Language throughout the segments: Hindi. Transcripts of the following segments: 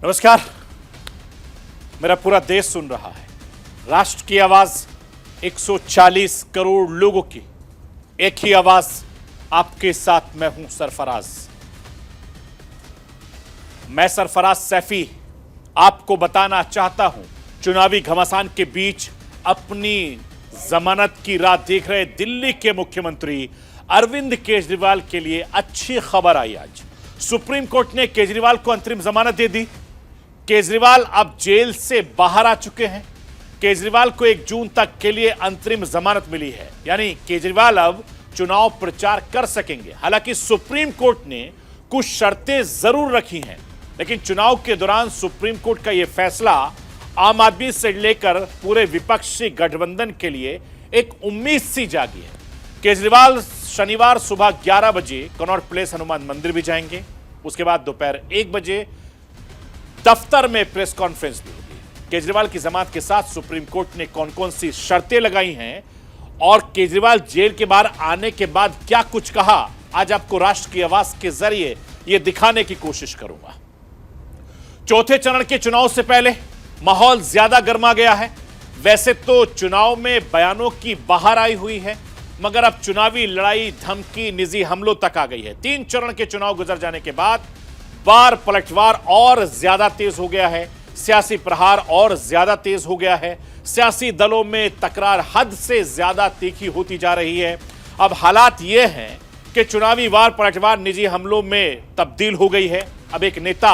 नमस्कार। मेरा पूरा देश सुन रहा है। राष्ट्र की आवाज 140 करोड़ लोगों की, एक ही आवाज आपके साथ। मैं हूं सरफराज। मैं सरफराज सैफी आपको बताना चाहता हूं, चुनावी घमासान के बीच अपनी जमानत की राह देख रहे दिल्ली के मुख्यमंत्री अरविंद केजरीवाल के लिए अच्छी खबर आई। आज सुप्रीम कोर्ट ने केजरीवाल को अंतरिम जमानत दे दी। केजरीवाल अब जेल से बाहर आ चुके हैं। केजरीवाल को 1 जून तक के लिए अंतरिम जमानत मिली है, यानी केजरीवाल अब चुनाव प्रचार कर सकेंगे। हालांकि सुप्रीम कोर्ट ने कुछ शर्तें जरूर रखी हैं, लेकिन चुनाव के दौरान सुप्रीम कोर्ट का यह फैसला आम आदमी से लेकर पूरे विपक्षी गठबंधन के लिए एक उम्मीद सी जागी है। केजरीवाल शनिवार सुबह 11 बजे कनॉट प्लेस हनुमान मंदिर भी जाएंगे। उसके बाद दोपहर 1 बजे दफ्तर में प्रेस कॉन्फ्रेंस भी होगी। केजरीवाल की जमानत के साथ सुप्रीम कोर्ट ने कौन कौन सी शर्तें लगाई हैं और केजरीवाल जेल के बाहर आने के बाद क्या कुछ कहा, आज आपको राष्ट्र की आवाज के जरिए यह दिखाने की कोशिश करूंगा। चौथे चरण के चुनाव से पहले माहौल ज्यादा गर्मा गया है। वैसे तो चुनाव में बयानों की बहार आई हुई है, मगर अब चुनावी लड़ाई, धमकी, निजी हमलों तक आ गई है। 3 चरण के चुनाव गुजर जाने के बाद बार पलटवार और ज्यादा तेज हो गया है। सियासी प्रहार और ज्यादा तेज हो गया है। सियासी दलों में तकरार हद से ज्यादा तीखी होती जा रही है। अब हालात यह हैं कि चुनावी वार पलटवार निजी हमलों में तब्दील हो गई है। अब एक नेता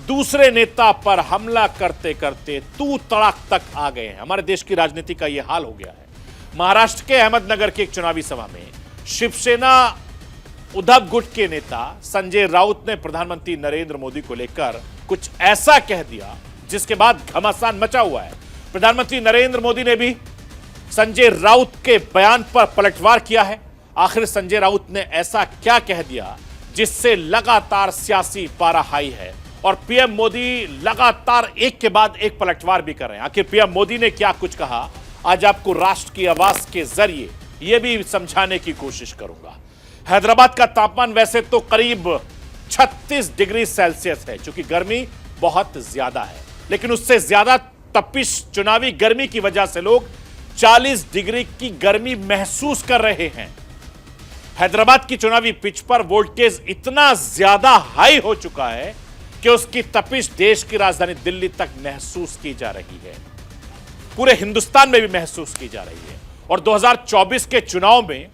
दूसरे नेता पर हमला करते करते तू तड़ाक तक आ गए हैं। हमारे देश की राजनीति का यह हाल हो गया है। महाराष्ट्र के अहमदनगर की एक चुनावी सभा में शिवसेना उद्धव गुट के नेता संजय राउत ने प्रधानमंत्री नरेंद्र मोदी को लेकर कुछ ऐसा कह दिया जिसके बाद घमासान मचा हुआ है। प्रधानमंत्री नरेंद्र मोदी ने भी संजय राउत के बयान पर पलटवार किया है। आखिर संजय राउत ने ऐसा क्या कह दिया जिससे लगातार सियासी पारा हाई है और पीएम मोदी लगातार एक के बाद एक पलटवार भी कर रहे हैं। आखिर पीएम मोदी ने क्या कुछ कहा, आज आपको राष्ट्र की आवाज के जरिए यह भी समझाने की कोशिश करूंगा। हैदराबाद का तापमान वैसे तो करीब 36 डिग्री सेल्सियस है, क्योंकि गर्मी बहुत ज्यादा है, लेकिन उससे ज्यादा तपिश चुनावी गर्मी की वजह से लोग 40 डिग्री की गर्मी महसूस कर रहे हैं। हैदराबाद की चुनावी पिच पर वोल्टेज इतना ज्यादा हाई हो चुका है कि उसकी तपिश देश की राजधानी दिल्ली तक महसूस की जा रही है, पूरे हिंदुस्तान में भी महसूस की जा रही है। और 2024 के चुनाव में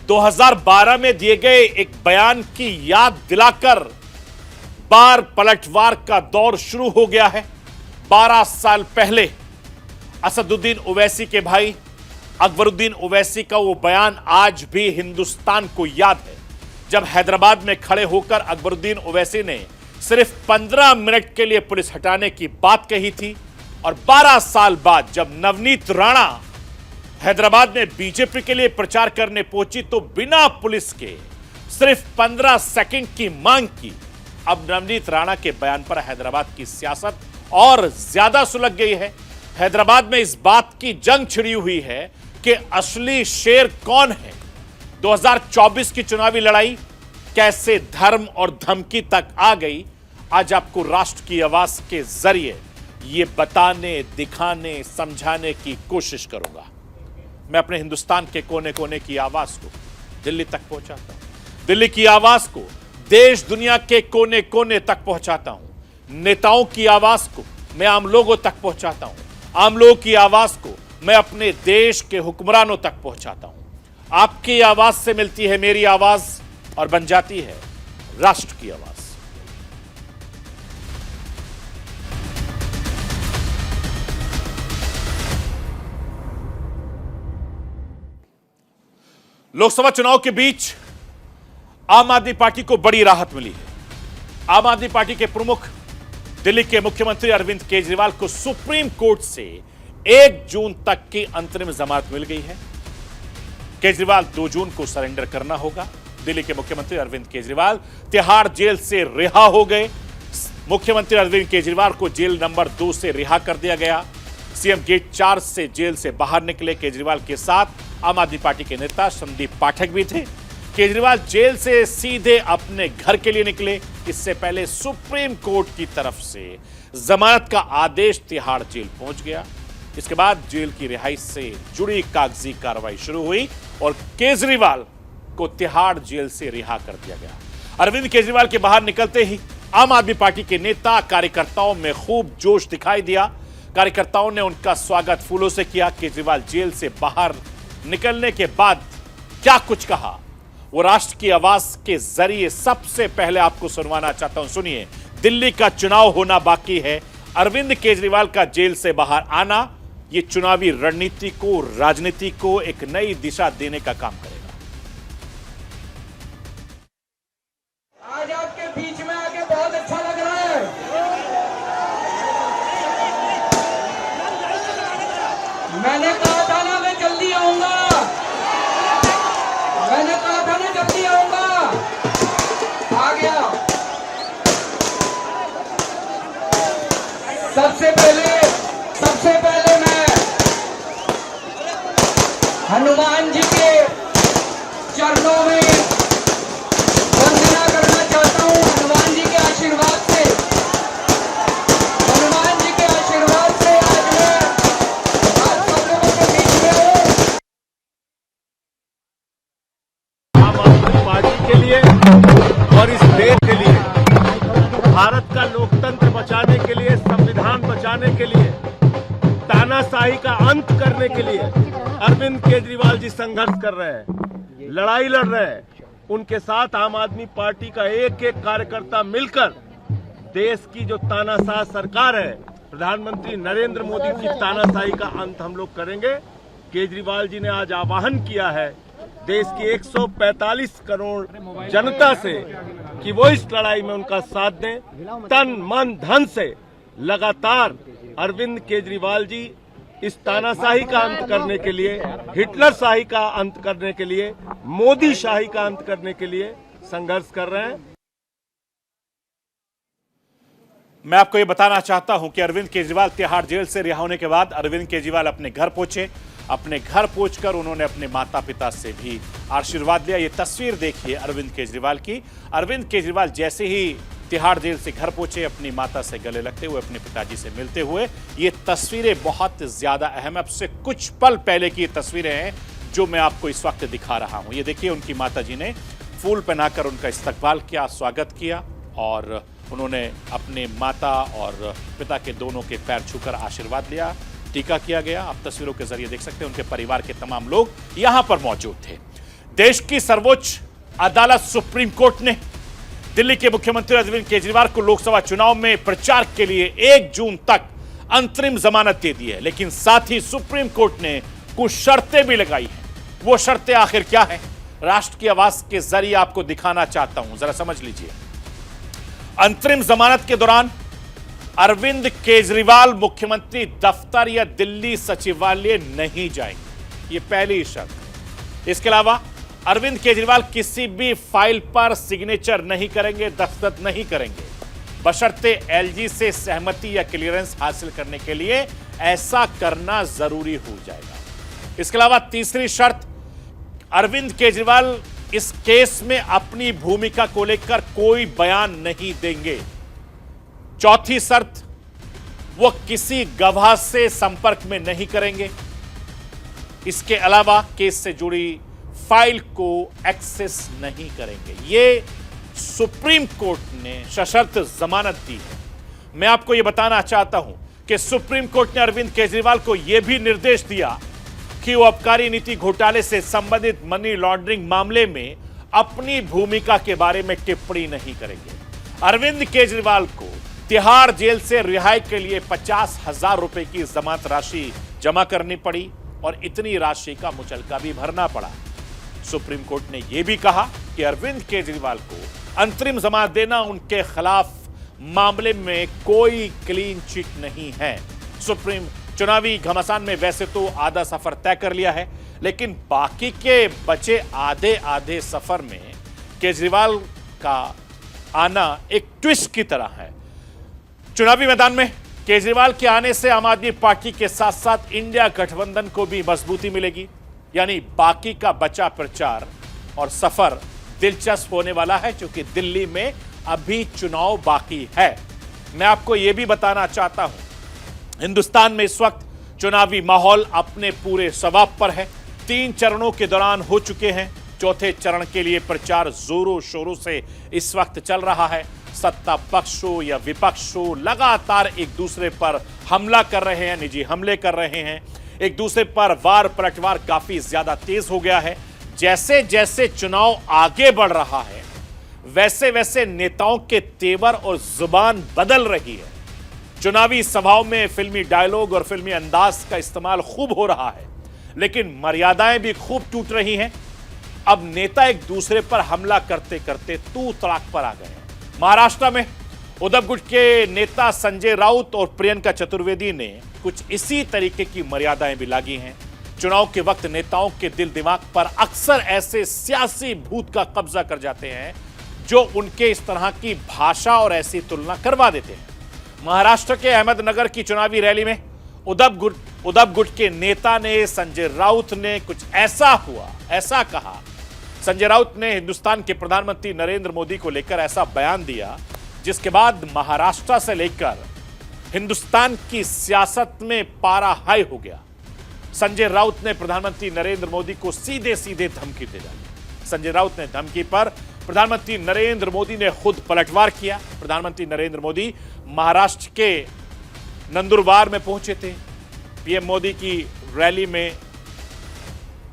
2012 में दिए गए एक बयान की याद दिलाकर बार पलटवार का दौर शुरू हो गया है। 12 साल पहले असदुद्दीन ओवैसी के भाई अकबरुद्दीन ओवैसी का वो बयान आज भी हिंदुस्तान को याद है, जब हैदराबाद में खड़े होकर अकबरुद्दीन ओवैसी ने सिर्फ 15 मिनट के लिए पुलिस हटाने की बात कही थी। और 12 साल बाद जब नवनीत राणा हैदराबाद में बीजेपी के लिए प्रचार करने पहुंची तो बिना पुलिस के सिर्फ 15 सेकंड की मांग की। अब नवनीत राणा के बयान पर हैदराबाद की सियासत और ज्यादा सुलग गई है। हैदराबाद में इस बात की जंग छिड़ी हुई है कि असली शेर कौन है। 2024 की चुनावी लड़ाई कैसे धर्म और धमकी तक आ गई, आज आपको राष्ट्र की आवाज के जरिए ये बताने, दिखाने, समझाने की कोशिश करूंगा। मैं अपने हिंदुस्तान के कोने कोने की आवाज को दिल्ली तक पहुंचाता हूं, दिल्ली की आवाज को देश दुनिया के कोने कोने तक पहुंचाता हूं। नेताओं की आवाज को मैं आम लोगों तक पहुंचाता हूं, आम लोगों की आवाज को मैं अपने देश के हुक्मरानों तक पहुंचाता हूं। आपकी आवाज से मिलती है मेरी आवाज और बन जाती है राष्ट्र की आवाज। लोकसभा चुनाव के बीच आम आदमी पार्टी को बड़ी राहत मिली है। आम आदमी पार्टी के प्रमुख दिल्ली के मुख्यमंत्री अरविंद केजरीवाल को सुप्रीम कोर्ट से 1 जून तक की अंतरिम जमानत मिल गई है। केजरीवाल 2 जून को सरेंडर करना होगा। दिल्ली के मुख्यमंत्री अरविंद केजरीवाल तिहाड़ जेल से रिहा हो गए। मुख्यमंत्री अरविंद केजरीवाल को जेल नंबर 2 से रिहा कर दिया गया। सीएम गेट 4 से जेल से बाहर निकले केजरीवाल के साथ आम आदमी पार्टी के नेता संदीप पाठक भी थे। केजरीवाल जेल से सीधे अपने घर के लिए निकले। इससे पहले सुप्रीम कोर्ट की तरफ से जमानत का आदेश तिहाड़ जेल पहुंच गया। इसके बाद जेल की रिहाई से जुड़ी कागजी कार्रवाई शुरू हुई और केजरीवाल को तिहाड़ जेल से रिहा कर दिया गया। अरविंद केजरीवाल के बाहर निकलते ही आम आदमी पार्टी के नेता कार्यकर्ताओं में खूब जोश दिखाई दिया। कार्यकर्ताओं ने उनका स्वागत फूलों से किया। केजरीवाल जेल से बाहर निकलने के बाद क्या कुछ कहा, वो राष्ट्र की आवाज के जरिए सबसे पहले आपको सुनवाना चाहता हूं। सुनिए। दिल्ली का चुनाव होना बाकी है। अरविंद केजरीवाल का जेल से बाहर आना ये चुनावी रणनीति को, राजनीति को एक नई दिशा देने का काम करेगा। आज आपके बीच में आके बहुत अच्छा लग रहा है। मैंने कहा था ना मैं जल्दी आऊंगा, मैंने कहा था ना जल्दी आऊंगा, आ गया। सबसे पहले मैं हनुमान जी के चरणों में वंदना करना चाहता हूं। हनुमान जी के आशीर्वाद से, हनुमान जी के आशीर्वाद से आज मैं आप सब लोगों के बीच में हूं। आम आदमी पार्टी के लिए और इस देश के लिए, भारत का लोकतंत्र बचाने के लिए, संविधान बचाने के लिए, तानाशाही का अंत करने के लिए अरविंद केजरीवाल जी संघर्ष कर रहे हैं, लड़ाई लड़ रहे हैं। उनके साथ आम आदमी पार्टी का एक एक कार्यकर्ता मिलकर देश की जो तानाशाह सरकार है, प्रधानमंत्री नरेंद्र मोदी की तानाशाही का अंत हम लोग करेंगे। केजरीवाल जी ने आज आह्वान किया है देश की 145 करोड़ जनता से कि वो इस लड़ाई में उनका साथ दें, तन मन धन से। लगातार अरविंद केजरीवाल जी इस तानाशाही का अंत करने के लिए, हिटलर शाही का अंत करने के लिए, मोदी शाही का अंत करने के लिए संघर्ष कर रहे हैं। मैं आपको यह बताना चाहता हूं कि अरविंद केजरीवाल तिहाड़ जेल से रिहा होने के बाद अरविंद केजरीवाल अपने घर पहुंचे। अपने घर पहुंचकर उन्होंने अपने माता पिता से भी आशीर्वाद लिया। ये तस्वीर देखिए अरविंद केजरीवाल की। अरविंद केजरीवाल जैसे ही तिहाड़ जेल से घर पहुंचे, अपनी माता से गले लगते हुए, अपने पिताजी से मिलते हुए। ये तस्वीरें बहुत ज्यादा अहम है। अब से कुछ पल पहले की तस्वीरें हैं जो मैं आपको इस वक्त दिखा रहा हूं। ये देखिए, उनकी माताजी ने फूल पहनाकर उनका इस्तकबाल किया, स्वागत किया और उन्होंने अपने माता और पिता के दोनों के पैर छूकर आशीर्वाद लिया, टीका किया गया। आप तस्वीरों के जरिए देख सकते हैं उनके परिवार के तमाम लोग यहां पर मौजूद थे। देश की सर्वोच्च अदालत सुप्रीम कोर्ट ने दिल्ली के मुख्यमंत्री अरविंद केजरीवाल को लोकसभा चुनाव में प्रचार के लिए 1 जून तक अंतरिम जमानत दे दी है, लेकिन साथ ही सुप्रीम कोर्ट ने कुछ शर्तें भी लगाई हैं। वो शर्तें आखिर क्या हैं, राष्ट्र की आवाज के जरिए आपको दिखाना चाहता हूं, जरा समझ लीजिए। अंतरिम जमानत के दौरान अरविंद केजरीवाल मुख्यमंत्री दफ्तर या दिल्ली सचिवालय नहीं जाएंगे, ये पहली शर्त। इसके अलावा अरविंद केजरीवाल किसी भी फाइल पर सिग्नेचर नहीं करेंगे, दस्तखत नहीं करेंगे, बशर्ते एलजी से सहमति या क्लियरेंस हासिल करने के लिए ऐसा करना जरूरी हो जाएगा। इसके अलावा तीसरी शर्त, अरविंद केजरीवाल इस केस में अपनी भूमिका को लेकर कोई बयान नहीं देंगे। चौथी शर्त, वो किसी गवाह से संपर्क में नहीं करेंगे। इसके अलावा केस से जुड़ी फाइल को एक्सेस नहीं करेंगे। ये सुप्रीम कोर्ट ने सशर्त जमानत दी है। मैं आपको यह बताना चाहता हूं कि सुप्रीम कोर्ट ने अरविंद केजरीवाल को यह भी निर्देश दिया कि वो आबकारी नीति घोटाले से संबंधित मनी लॉन्ड्रिंग मामले में अपनी भूमिका के बारे में टिप्पणी नहीं करेंगे। अरविंद केजरीवाल को तिहाड़ जेल से रिहाई के लिए 50,000 रुपए की जमानत राशि जमा करनी पड़ी और इतनी राशि का मुचलका भी भरना पड़ा। सुप्रीम कोर्ट ने यह भी कहा कि अरविंद केजरीवाल को अंतरिम जमानत देना उनके खिलाफ मामले में कोई क्लीन चिट नहीं है। सुप्रीम चुनावी घमासान में वैसे तो आधा सफर तय कर लिया है, लेकिन बाकी के बचे आधे आधे सफर में केजरीवाल का आना एक ट्विस्ट की तरह है। चुनावी मैदान में केजरीवाल के आने से आम आदमी पार्टी के साथ साथ इंडिया गठबंधन को भी मजबूती मिलेगी, यानी बाकी का बचा प्रचार और सफर दिलचस्प होने वाला है, क्योंकि दिल्ली में अभी चुनाव बाकी है। मैं आपको यह भी बताना चाहता हूं, हिंदुस्तान में इस वक्त चुनावी माहौल अपने पूरे शबाब पर है। 3 चरणों के दौरान हो चुके हैं। चौथे चरण के लिए प्रचार जोरों शोरों से इस वक्त चल रहा है। सत्ता पक्ष हो या विपक्ष हो, लगातार एक दूसरे पर हमला कर रहे हैं, निजी हमले कर रहे हैं। एक दूसरे पर वार पलटवार काफी ज्यादा तेज हो गया है। जैसे जैसे चुनाव आगे बढ़ रहा है, वैसे वैसे नेताओं के तेवर और जुबान बदल रही है। चुनावी सभाओं में फिल्मी डायलॉग और फिल्मी अंदाज का इस्तेमाल खूब हो रहा है, लेकिन मर्यादाएं भी खूब टूट रही हैं। अब नेता एक दूसरे पर हमला करते करते तू तड़ाक पर आ गए हैं। महाराष्ट्र में उद्धव गुट के नेता संजय राउत और प्रियंका चतुर्वेदी ने कुछ इसी तरीके की मर्यादाएं भी लागी हैं। चुनाव के वक्त नेताओं के दिल दिमाग पर अक्सर ऐसे सियासी भूत का कब्जा कर जाते हैं जो उनके इस तरह की भाषा और ऐसी तुलना करवा देते हैं। महाराष्ट्र के अहमदनगर की चुनावी रैली में उद्धव गुट के नेता ने संजय राउत ने कुछ ऐसा हुआ, ऐसा कहा। संजय राउत ने हिंदुस्तान के प्रधानमंत्री नरेंद्र मोदी को लेकर ऐसा बयान दिया जिसके बाद महाराष्ट्र से लेकर हिंदुस्तान की सियासत में पारा हाई हो गया। संजय राउत ने प्रधानमंत्री नरेंद्र मोदी को सीधे सीधे धमकी दे डाली। संजय राउत ने धमकी पर प्रधानमंत्री नरेंद्र मोदी ने खुद पलटवार किया। प्रधानमंत्री नरेंद्र मोदी महाराष्ट्र के नंदुरबार में पहुंचे थे। पीएम मोदी की रैली में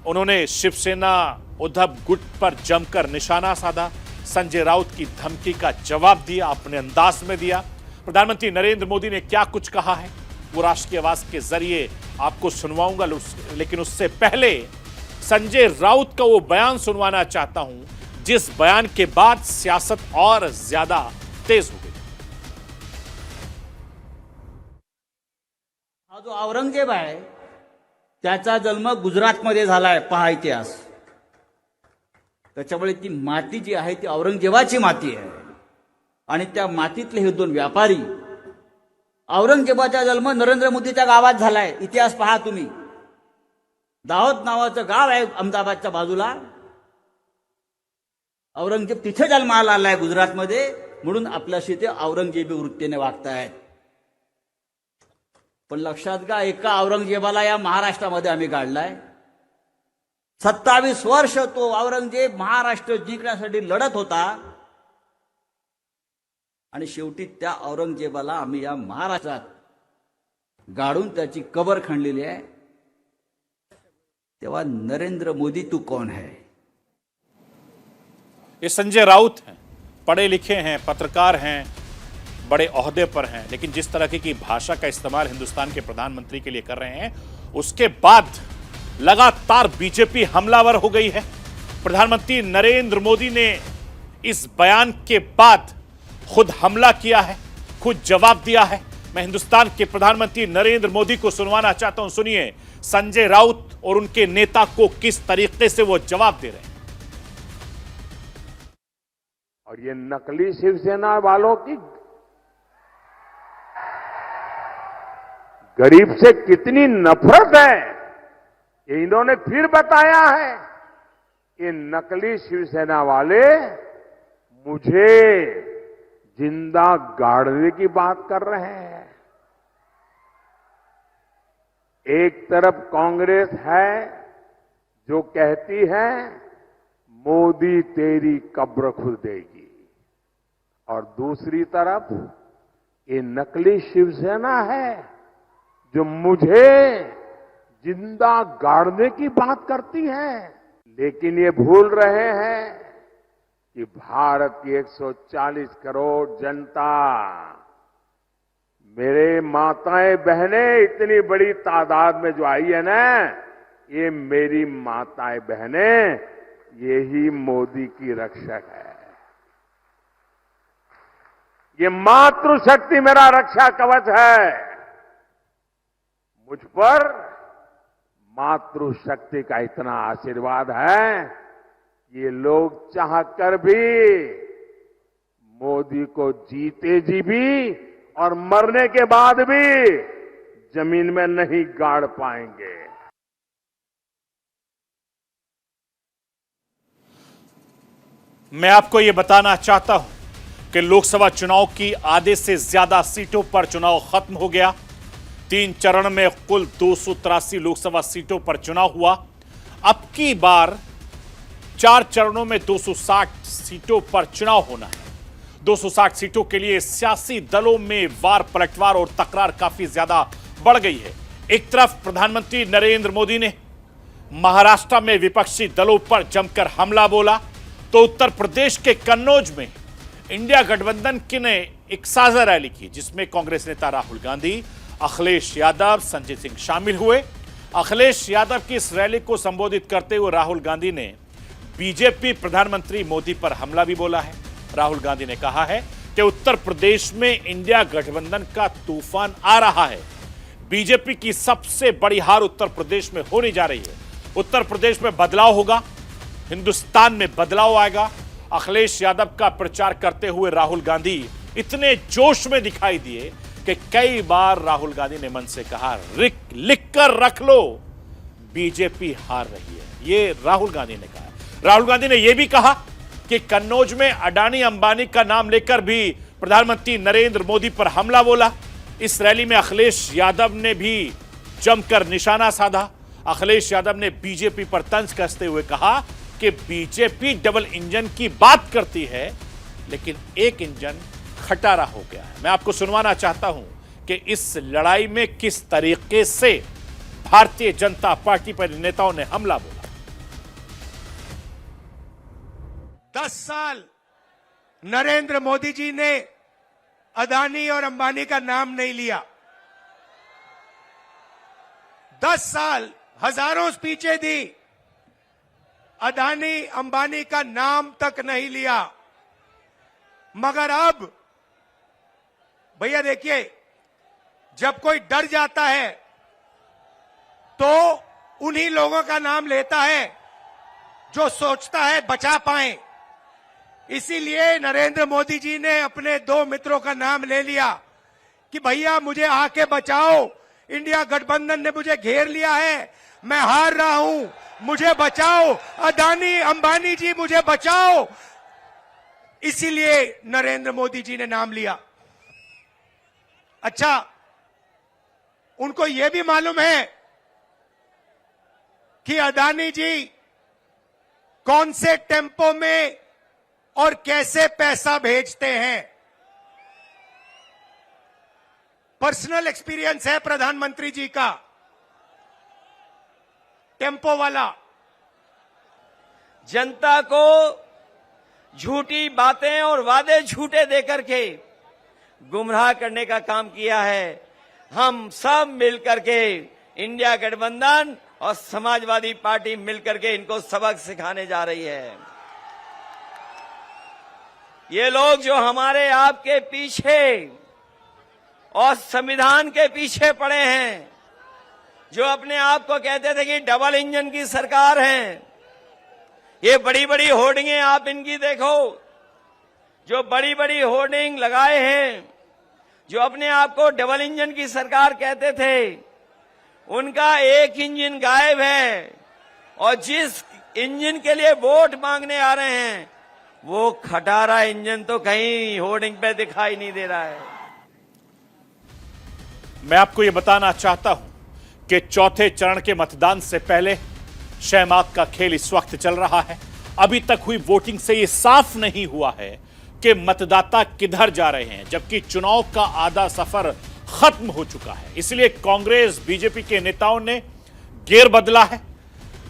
उन्होंने शिवसेना उद्धव गुट पर जमकर निशाना साधा। संजय राउत की धमकी का जवाब दिया, अपने अंदाज में दिया। प्रधानमंत्री नरेंद्र मोदी ने क्या कुछ कहा है वो राष्ट्रीय आवाज के जरिए आपको सुनवाऊंगा, लेकिन उससे पहले संजय राउत का वो बयान सुनवाना चाहता हूं जिस बयान के बाद सियासत और ज्यादा तेज हो गई। हा जो औरंगजेब आहे त्याचा जन्म गुजरातमध्ये झालाय, पहा इतिहास। त्याच्यामुळे ती माती जी आहे ती औरंगजेबाची माती आहे आणि त्या मातीतले हे 2 व्यापारी। औरंगजेबाचा जन्म नरेंद्र मोदीच्या गावात झालाय, इतिहास पहा तुम्ही। दाहोद नावाचं गाव आहे अहमदाबादच्या बाजूला। औरंगजेब तिथे जन्माला आलाय गुजरातमध्ये, म्हणून आपल्याशी ते औरंगजेबी वृत्तीने वागतायत। पण लक्षात घ्या, एका औरंगजेबाला या महाराष्ट्रामध्ये आम्ही काढलाय। 27 वर्ष तो औरंगजेब महाराष्ट्र जिंकण्यासाठी लढत होता आणि शेवटी त्या औरंगजेबाला आम्ही या महाराष्ट्रात गाडून त्याची कबर खणलेली आहे। तेव्हा नरेंद्र मोदी तू कौन है? ये संजय राउत हैं, पढ़े लिखे हैं, पत्रकार हैं, बड़े ओहदे पर हैं, लेकिन जिस तरह की भाषा का इस्तेमाल हिंदुस्तान के प्रधानमंत्री के लिए कर रहे हैं, उसके बाद लगातार बीजेपी हमलावर हो गई है। प्रधानमंत्री नरेंद्र मोदी ने इस बयान के बाद खुद हमला किया है, खुद जवाब दिया है। मैं हिंदुस्तान के प्रधानमंत्री नरेंद्र मोदी को सुनवाना चाहता हूं। सुनिए संजय राउत और उनके नेता को किस तरीके से वो जवाब दे रहे हैं। और ये नकली शिवसेना वालों की गरीब से कितनी नफरत है, ये इन्होंने फिर बताया है। ये नकली शिवसेना वाले मुझे जिंदा गाड़ने की बात कर रहे हैं। एक तरफ कांग्रेस है जो कहती है मोदी तेरी कब्र खुद देगी, और दूसरी तरफ ये नकली शिवसेना है जो मुझे जिंदा गाड़ने की बात करती है। लेकिन ये भूल रहे हैं कि भारत की 140 करोड़ जनता, मेरे माताएं बहनें इतनी बड़ी तादाद में जो आई है ना, ये मेरी माताएं बहनें, यही मोदी की रक्षक है। ये मातृशक्ति मेरा रक्षा कवच है। मुझ पर मातृशक्ति का इतना आशीर्वाद है, ये लोग चाहकर भी मोदी को जीते जी भी और मरने के बाद भी जमीन में नहीं गाड़ पाएंगे। मैं आपको यह बताना चाहता हूं कि लोकसभा चुनाव की आधे से ज्यादा सीटों पर चुनाव खत्म हो गया। 3 चरण में कुल 283 लोकसभा सीटों पर चुनाव हुआ। अब की बार 4 चरणों में 260 सीटों पर चुनाव होना है। 260 सीटों के लिए सियासी दलों में वार पलटवार और तकरार काफी ज्यादा बढ़ गई है। एक तरफ प्रधानमंत्री नरेंद्र मोदी ने महाराष्ट्र में विपक्षी दलों पर जमकर हमला बोला, तो उत्तर प्रदेश के कन्नौज में इंडिया गठबंधन की ने एक साझा रैली की, जिसमें कांग्रेस नेता राहुल गांधी, अखिलेश यादव, संजय सिंह शामिल हुए। अखिलेश यादव की इस रैली को संबोधित करते हुए राहुल गांधी ने बीजेपी प्रधानमंत्री मोदी पर हमला भी बोला है। राहुल गांधी ने कहा है कि उत्तर प्रदेश में इंडिया गठबंधन का तूफान आ रहा है। बीजेपी की सबसे बड़ी हार उत्तर प्रदेश में होने जा रही है। उत्तर प्रदेश में बदलाव होगा, हिंदुस्तान में बदलाव आएगा। अखिलेश यादव का प्रचार करते हुए राहुल गांधी इतने जोश में दिखाई दिए कि कई बार राहुल गांधी ने मन से कहा, लिख कर रख लो, बीजेपी हार रही है। ये राहुल गांधी ने कहा। राहुल गांधी ने यह भी कहा कि कन्नौज में अडानी अंबानी का नाम लेकर भी प्रधानमंत्री नरेंद्र मोदी पर हमला बोला। इस रैली में अखिलेश यादव ने भी जमकर निशाना साधा। अखिलेश यादव ने बीजेपी पर तंज कसते हुए कहा कि बीजेपी डबल इंजन की बात करती है, लेकिन एक इंजन खटारा हो गया है। मैं आपको सुनवाना चाहता हूं कि इस लड़ाई में किस तरीके से भारतीय जनता पार्टी पर नेताओं ने हमला बोला। 10 साल नरेंद्र मोदी जी ने अदानी और अंबानी का नाम नहीं लिया। 10 साल हजारों स्पीचें दी, अदानी अंबानी का नाम तक नहीं लिया। मगर अब भैया देखिए, जब कोई डर जाता है तो उन्हीं लोगों का नाम लेता है जो सोचता है बचा पाए। इसीलिए नरेंद्र मोदी जी ने अपने 2 मित्रों का नाम ले लिया कि भैया मुझे आके बचाओ, इंडिया गठबंधन ने मुझे घेर लिया है, मैं हार रहा हूं, मुझे बचाओ, अदानी अंबानी जी मुझे बचाओ। इसीलिए नरेंद्र मोदी जी ने नाम लिया। अच्छा, उनको यह भी मालूम है कि अदानी जी कौन से टेम्पो में और कैसे पैसा भेजते हैं। पर्सनल एक्सपीरियंस है प्रधानमंत्री जी का, टेम्पो वाला। जनता को झूठी बातें और वादे झूठे देकर के गुमराह करने का काम किया है। हम सब मिलकर के इंडिया गठबंधन और समाजवादी पार्टी मिलकर के इनको सबक सिखाने जा रही है। ये लोग जो हमारे आपके पीछे और संविधान के पीछे पड़े हैं, जो अपने आप को कहते थे कि डबल इंजन की सरकार है, ये बड़ी बड़ी होर्डिंगें आप इनकी देखो, जो बड़ी बड़ी होर्डिंग लगाए हैं, जो अपने आप को डबल इंजन की सरकार कहते थे, उनका एक इंजन गायब है। और जिस इंजन के लिए वोट मांगने आ रहे हैं, वो खटारा इंजन तो कहीं होर्डिंग पे दिखाई नहीं दे रहा है। मैं आपको यह बताना चाहता हूं कि चौथे चरण के मतदान से पहले शहमात का खेल इस वक्त चल रहा है। अभी तक हुई वोटिंग से यह साफ नहीं हुआ है कि मतदाता किधर जा रहे हैं, जबकि चुनाव का आधा सफर खत्म हो चुका है। इसलिए कांग्रेस बीजेपी के नेताओं ने गियर बदला है।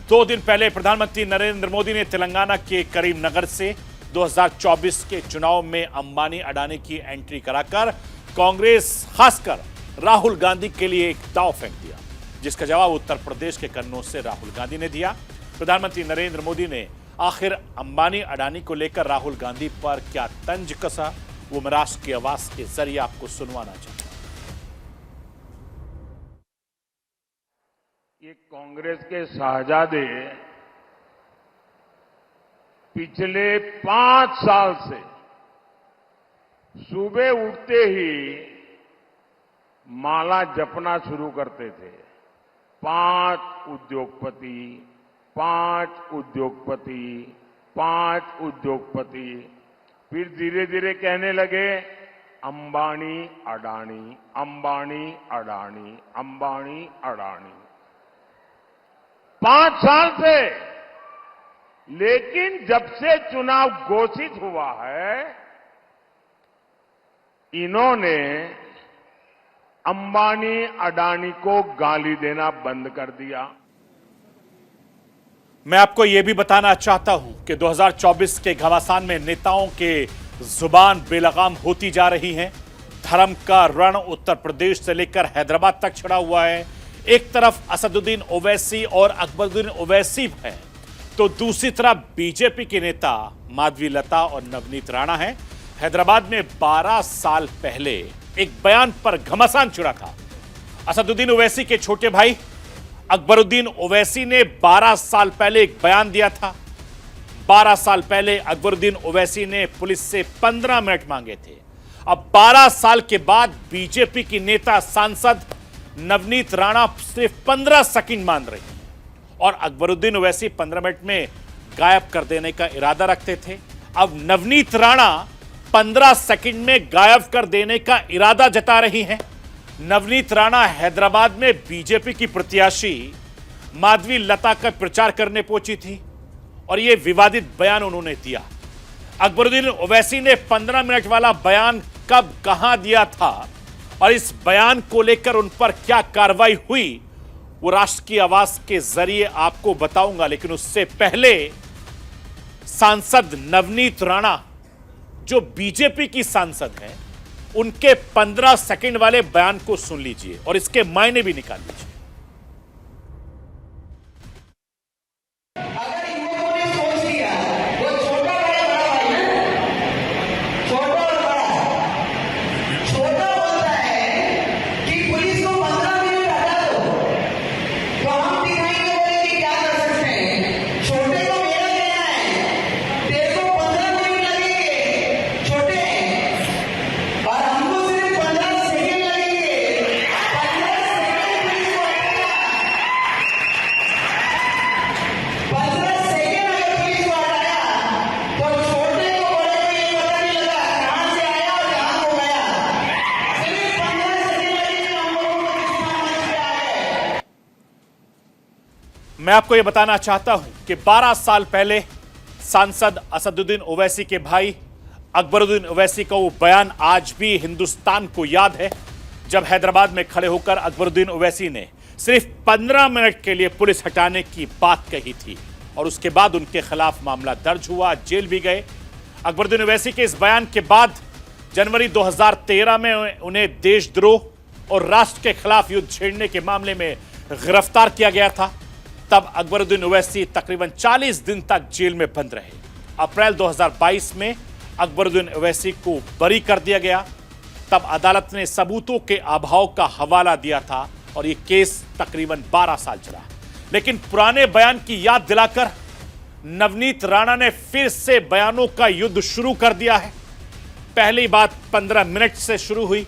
2 दिन पहले प्रधानमंत्री नरेंद्र मोदी ने तेलंगाना के करीमनगर से 2024 के चुनाव में अंबानी अडानी की एंट्री कराकर कांग्रेस, खासकर राहुल गांधी के लिए एक दांव फेंक दिया, जिसका जवाब उत्तर प्रदेश के कन्नौज से राहुल गांधी ने दिया। प्रधानमंत्री नरेंद्र मोदी ने आखिर अंबानी अडानी को लेकर राहुल गांधी पर क्या तंज कसा, वो मैं राष्ट्र की आवाज के जरिए आपको सुनवाना चाहता हूं। ये कांग्रेस के शाहजादे पिछले 5 साल से सुबह उठते ही माला जपना शुरू करते थे। 5 उद्योगपति, 5 उद्योगपति, 5 उद्योगपति, फिर धीरे धीरे कहने लगे अंबानी अडानी, अंबानी अडानी, अंबानी अडानी। 5 साल से, लेकिन जब से चुनाव घोषित हुआ है, इन्होंने अंबानी अडानी को गाली देना बंद कर दिया। मैं आपको यह भी बताना चाहता हूं कि 2024 के घमासान में नेताओं के जुबान बेलगाम होती जा रही हैं। धर्म का रण उत्तर प्रदेश से लेकर हैदराबाद तक छिड़ा हुआ है। एक तरफ असदुद्दीन ओवैसी और अकबरुद्दीन ओवैसी हैं, तो दूसरी तरफ बीजेपी के नेता माधवी लता और नवनीत राणा हैं। हैदराबाद में 12 साल पहले एक बयान पर घमासान छिड़ा था। असदुद्दीन ओवैसी के छोटे भाई अकबरुद्दीन ओवैसी ने 12 साल पहले एक बयान दिया था। 12 साल पहले अकबरुद्दीन ओवैसी ने पुलिस से 15 मिनट मांगे थे। अब 12 साल के बाद बीजेपी की नेता सांसद नवनीत राणा सिर्फ 15 सेकंड मांग रही हैं और अकबरुद्दीन ओवैसी 15 मिनट में गायब कर देने का इरादा रखते थे। अब नवनीत राणा 15 सेकंड में गायब कर देने का इरादा जता रही हैं। नवनीत राणा हैदराबाद में बीजेपी की प्रत्याशी माधवी लता का प्रचार करने पहुंची थी और यह विवादित बयान उन्होंने दिया। अकबरुद्दीन ओवैसी ने 15 मिनट वाला बयान कब कहां दिया था और इस बयान को लेकर उन पर क्या कार्रवाई हुई, वो राष्ट्र की आवाज के जरिए आपको बताऊंगा। लेकिन उससे पहले सांसद नवनीत राणा, जो बीजेपी की सांसद हैं, उनके 15 सेकंड वाले बयान को सुन लीजिए और इसके मायने भी निकाल लीजिए। अगर इन लोगों ने सोच लिया, वो छोटा बड़ा बड़ा भाई ना, छोटा और बड़ा। छोटा बोलता है कि पुलिस को 15 मिनट हटा दो, तो हम दिखाएंगे बोले कि क्या कर सकते हैं। छोटे को मेरा कहना है, तेरे को 15 मिनट लगेंगे छोटे, और हमको सिर्फ 15 सेकंड लगेंगे। 15 सेकंड पुलिस को हटाना, 15 सेकंड अगर पुलिस को हटाया तो छोटे को बड़े को ये पता नहीं लगा कहां से आया और कहां को गया। सिर्फ 15 सेकंड लगेंगे हम लोगों को किस मंच पे आ गए। मैं आपको यह बताना चाहता हूं कि 12 साल पहले सांसद असदुद्दीन ओवैसी के भाई अकबरुद्दीन ओवैसी का वो बयान आज भी हिंदुस्तान को याद है, जब हैदराबाद में खड़े होकर अकबरुद्दीन ओवैसी ने सिर्फ 15 मिनट के लिए पुलिस हटाने की बात कही थी और उसके बाद उनके खिलाफ मामला दर्ज हुआ, जेल भी गए। अकबरुद्दीन ओवैसी के इस बयान के बाद जनवरी 2013 में उन्हें देशद्रोह और राष्ट्र के खिलाफ युद्ध छेड़ने के मामले में गिरफ्तार किया गया था। तब अकबरुद्दीन ओवैसी तकरीबन 40 दिन तक जेल में बंद रहे। अप्रैल 2022 में अकबरुद्दीन ओवैसी को बरी कर दिया गया। तब अदालत ने सबूतों के अभाव का हवाला दिया था और यह केस तकरीबन 12 साल चला। लेकिन पुराने बयान की याद दिलाकर नवनीत राणा ने फिर से बयानों का युद्ध शुरू कर दिया है। पहली बात 15 मिनट से शुरू हुई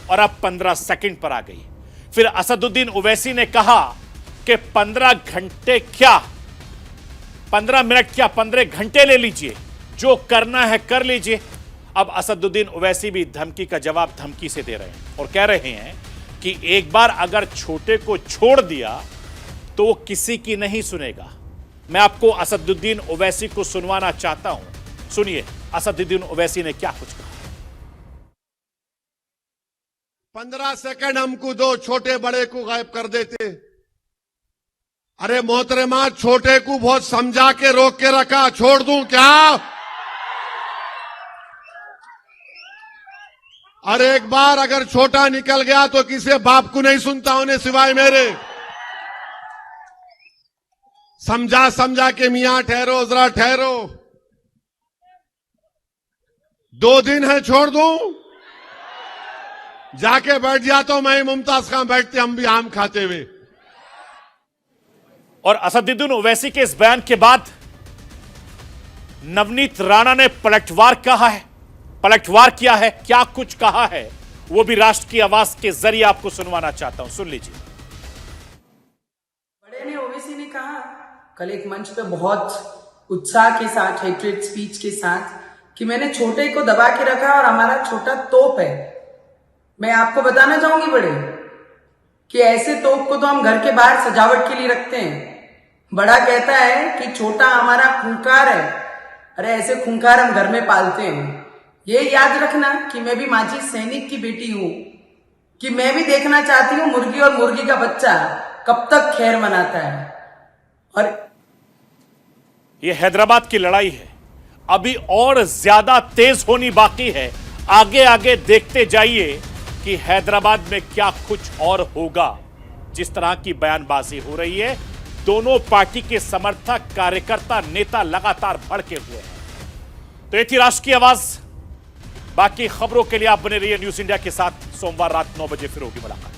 और अब 15 सेकंड पर आ गई। फिर असदुद्दीन ओवैसी ने कहा कि 15 घंटे क्या, 15 मिनट क्या, 15 घंटे ले लीजिए, जो करना है कर लीजिए। अब असदुद्दीन ओवैसी भी धमकी का जवाब धमकी से दे रहे हैं और कह रहे हैं कि एक बार अगर छोटे को छोड़ दिया तो वो किसी की नहीं सुनेगा। मैं आपको असदुद्दीन ओवैसी को सुनवाना चाहता हूं। सुनिए असदुद्दीन ओवैसी ने क्या कुछ कहा। 15 सेकंड हमको दो, छोटे बड़े को गायब कर देते। अरे मोहतरमा, छोटे को बहुत समझा के रोक के रखा, छोड़ दूं क्या? और एक बार अगर छोटा निकल गया तो किसी बाप को नहीं सुनता उन्हें सिवाय मेरे। समझा समझा के मियां ठहरो, जरा ठहरो। 2 दिन है, छोड़ दूं? जाके बैठ जाता हूं मैं, मुमताज खान बैठते, हम भी आम खाते हुए। और असदुद्दीन ओवैसी के इस बयान के बाद नवनीत राणा ने पलटवार कहा है, पलटवार किया है। क्या कुछ कहा है वो भी राष्ट्र की आवाज के जरिए आपको सुनवाना चाहता हूं, सुन लीजिए। बड़े ने ओवैसी ने कहा कल एक मंच पे बहुत उत्साह के साथ, हेट्रेड स्पीच के साथ, कि मैंने छोटे को दबा के रखा और हमारा छोटा तोप है। मैं आपको बताना चाहूंगी बड़े कि ऐसे तोप को तो हम घर के बाहर सजावट के लिए रखते हैं। बड़ा कहता है कि छोटा हमारा खूंखार है। अरे ऐसे खूंखार हम घर में पालते हैं। ये याद रखना कि मैं भी माजी सैनिक की बेटी हूं, कि मैं भी देखना चाहती हूँ मुर्गी और मुर्गी का बच्चा कब तक खैर मनाता है। और ये हैदराबाद की लड़ाई है, अभी और ज्यादा तेज होनी बाकी है। आगे आगे देखते जाइए कि हैदराबाद में क्या कुछ और होगा। जिस तरह की बयानबाजी हो रही है, दोनों पार्टी के समर्थक, कार्यकर्ता, नेता लगातार भड़के हुए हैं। तो ये थी राष्ट्र की आवाज। बाकी खबरों के लिए आप बने रहिए न्यूज इंडिया के साथ। सोमवार रात 9 बजे फिर होगी मुलाकात।